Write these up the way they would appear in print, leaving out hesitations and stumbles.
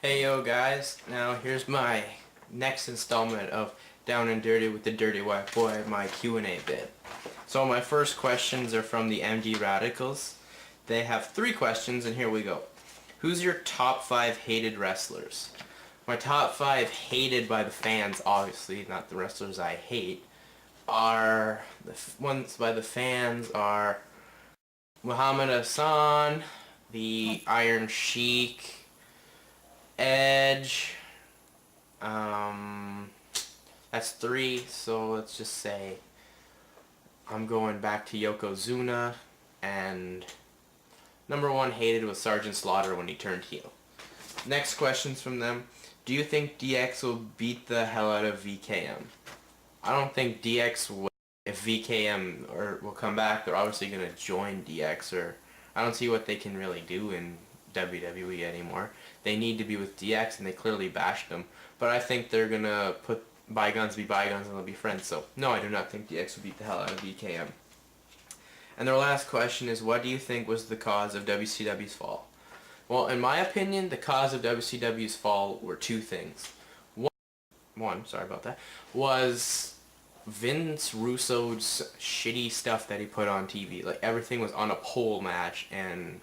Hey yo guys, now here's my next installment of Down and Dirty with the Dirty White Boy, my Q&A bit. So my first questions are from the MD Radicals. They have 3 questions and here we go. Who's your top 5 hated wrestlers? My top 5 hated by the fans, obviously, not the wrestlers I hate, are, the ones by the fans are Muhammad Hassan, the Iron Sheik, Edge, that's 3, so let's just say I'm going back to Yokozuna, and number 1 hated was Sergeant Slaughter when he turned heel. Next questions from them. Do you think DX will beat the hell out of VKM? I don't think DX will. If VKM will come back, they're obviously going to join DX, or I don't see what they can really do in WWE anymore. They need to be with DX, and they clearly bashed them. But I think they're going to put bygones be bygones and they'll be friends. So, no, I do not think DX will beat the hell out of VKM. And their last question is, what do you think was the cause of WCW's fall? Well, in my opinion, the cause of WCW's fall were 2 things. One, sorry about that, was Vince Russo's shitty stuff that he put on TV. Like, everything was on a pole match, and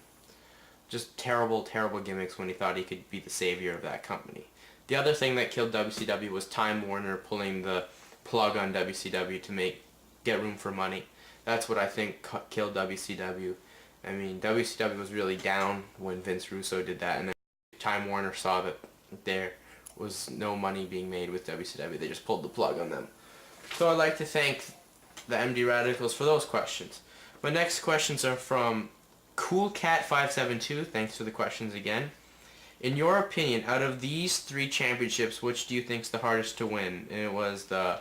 just terrible, terrible gimmicks when he thought he could be the savior of that company. The other thing that killed WCW was Time Warner pulling the plug on WCW to get room for money. That's what I think killed WCW. I mean, WCW was really down when Vince Russo did that, and then Time Warner saw that there was no money being made with WCW. They just pulled the plug on them. So I'd like to thank the MD Radicals for those questions. My next questions are from CoolCat572. Thanks for the questions again. In your opinion, out of these 3 championships, which do you think is the hardest to win? And it was the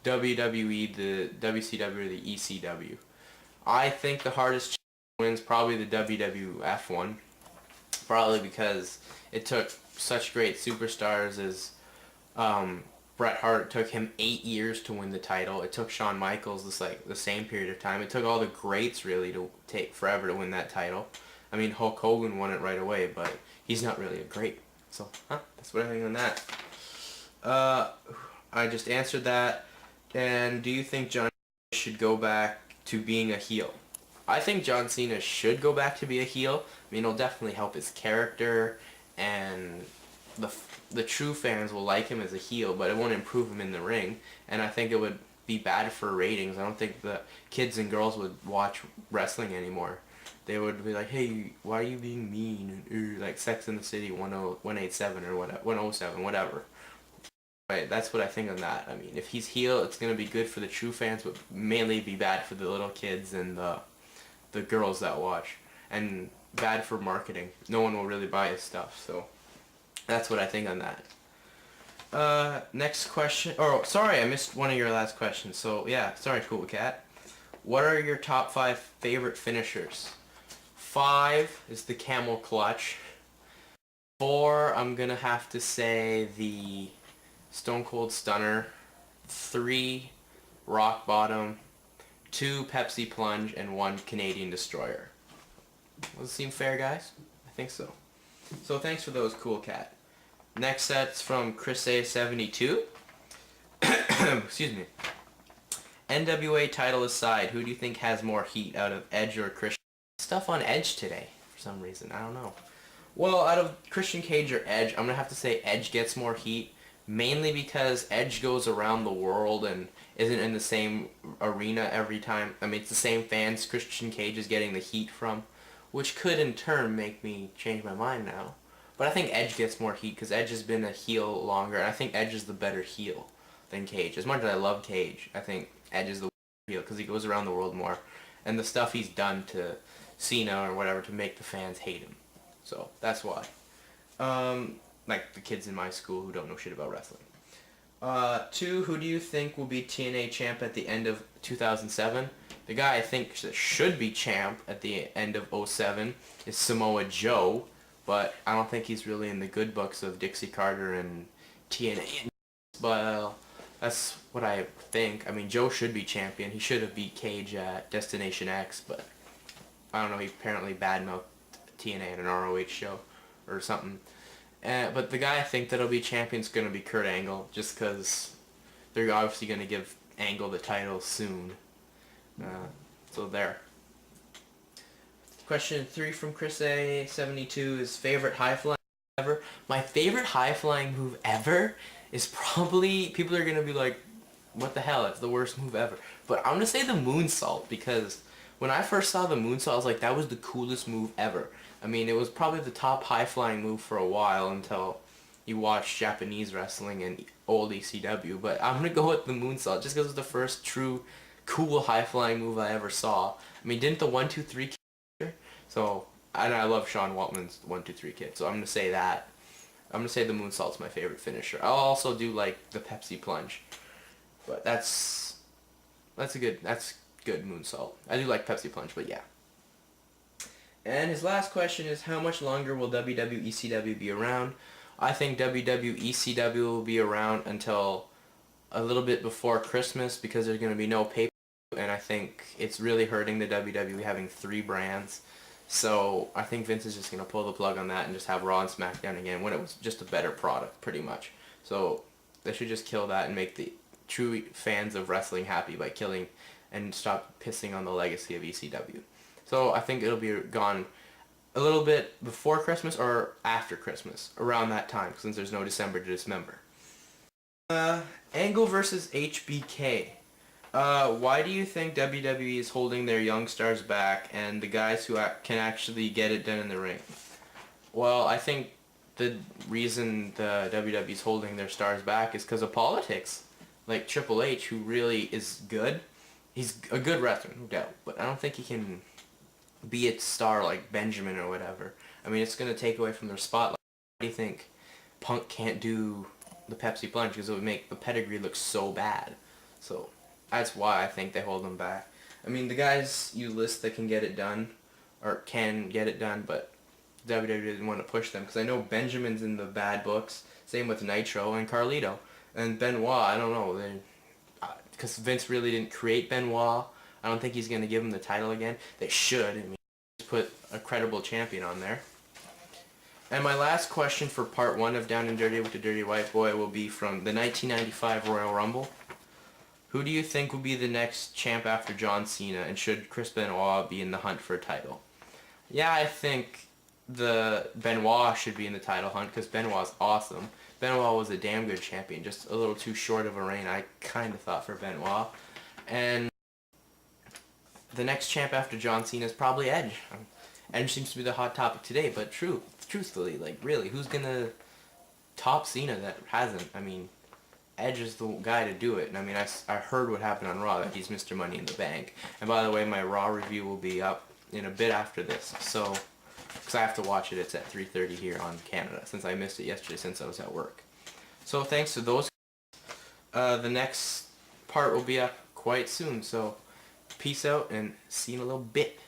WWE, the WCW, or the ECW. I think the hardest wins probably the WWF one. Probably because it took such great superstars as Bret Hart. It took him 8 years to win the title. It took Shawn Michaels the same period of time. It took all the greats really to take forever to win that title. I mean, Hulk Hogan won it right away, but he's not really a great. So, that's what I think on that. I just answered that. And do you think John Cena should go back to being a heel? I think John Cena should go back to be a heel. I mean, it'll definitely help his character, and the true fans will like him as a heel, but it won't improve him in the ring. And I think it would be bad for ratings. I don't think the kids and girls would watch wrestling anymore. They would be like, hey, why are you being mean? Like Sex and the City 187 or 107, whatever. Right, that's what I think on that. I mean, if he's heel, it's going to be good for the true fans, but mainly be bad for the little kids and the girls that watch. And bad for marketing. No one will really buy his stuff, so that's what I think on that. Next question. Oh, sorry, I missed one of your last questions. So, yeah, sorry, Cool Cat. What are your top 5 favorite finishers? 5 is the camel clutch. 4, I'm going to have to say the Stone Cold Stunner. 3, Rock Bottom. 2, Pepsi Plunge. And 1, Canadian Destroyer. Does it seem fair, guys? I think so. So thanks for those, Cool Cat. Next set's from Chris A72. Excuse me. NWA title aside, who do you think has more heat out of Edge or Christian? Stuff on Edge today, for some reason. I don't know. Well, out of Christian Cage or Edge, I'm going to have to say Edge gets more heat. Mainly because Edge goes around the world and isn't in the same arena every time. I mean, it's the same fans Christian Cage is getting the heat from, which could in turn make me change my mind now. But I think Edge gets more heat because Edge has been a heel longer, and I think Edge is the better heel than Cage. As much as I love Cage, I think Edge is the heel because he goes around the world more, and the stuff he's done to Cena or whatever to make the fans hate him. So that's why. Like the kids in my school who don't know shit about wrestling. 2, who do you think will be TNA champ at the end of 2007? The guy I think that should be champ at the end of 2007 is Samoa Joe, but I don't think he's really in the good books of Dixie Carter and TNA. But that's what I think. I mean, Joe should be champion. He should have beat Cage at Destination X, but I don't know. He apparently badmouthed TNA at an ROH show or something. But the guy I think that'll be champion is going to be Kurt Angle, just because they're obviously going to give Angle the title soon. So there. Question 3 from Chris A72 is favorite high flying ever. My favorite high flying move ever is probably, people are going to be like, what the hell, it's the worst move ever. But I'm going to say the moonsault, because when I first saw the moonsault, I was like, that was the coolest move ever. I mean, it was probably the top high flying move for a while until you watch Japanese wrestling and old ECW. But I'm going to go with the moonsault just because it's the first true cool high flying move I ever saw. I mean, didn't the 1-2-3 kid? So, and I love Sean Waltman's 1-2-3 kid. So I'm going to say that. I'm going to say the moonsault's my favorite finisher. I'll also do like the Pepsi plunge. But that's good moonsault. I do like Pepsi plunge, but yeah. And his last question is, how much longer will WWE ECW be around? I think WWE ECW will be around until a little bit before Christmas, because there's going to be no pay-per-view, and I think it's really hurting the WWE having 3 brands. So I think Vince is just going to pull the plug on that and just have Raw and SmackDown again, when it was just a better product, pretty much. So they should just kill that and make the true fans of wrestling happy by killing and stop pissing on the legacy of ECW. So I think it'll be gone a little bit before Christmas or after Christmas, around that time, since there's no December to dismember. Angle versus HBK. Why do you think WWE is holding their young stars back and the guys who can actually get it done in the ring? Well, I think the reason the WWE is holding their stars back is because of politics. Like Triple H, who really is good. He's a good wrestler, no doubt, but I don't think he can be a star like Benjamin or whatever. I mean, it's going to take away from their spotlight. Why do you think Punk can't do the Pepsi plunge? Because it would make the pedigree look so bad. So that's why I think they hold them back. I mean, the guys you list that can get it done, or can get it done, but WWE didn't want to push them, because I know Benjamin's in the bad books. Same with Nitro and Carlito. And Benoit, I don't know, because Vince really didn't create Benoit. I don't think he's going to give him the title again. They should. I mean, just put a credible champion on there. And my last question for part 1 of Down and Dirty with the Dirty White Boy will be from the 1995 Royal Rumble. Who do you think will be the next champ after John Cena, and should Chris Benoit be in the hunt for a title? Yeah, I think the Benoit should be in the title hunt, because Benoit's awesome. Benoit was a damn good champion, just a little too short of a reign, I kind of thought, for Benoit. And the next champ after John Cena is probably Edge. Edge seems to be the hot topic today, but truthfully, like, really, who's gonna top Cena that hasn't? I mean, Edge is the guy to do it. And I mean, I heard what happened on Raw, that he's Mr. Money in the Bank. And by the way, my Raw review will be up in a bit after this, so, because I have to watch it, it's at 3:30 here on Canada, since I missed it yesterday since I was at work. So thanks to those. The next part will be up quite soon, so peace out and see you in a little bit.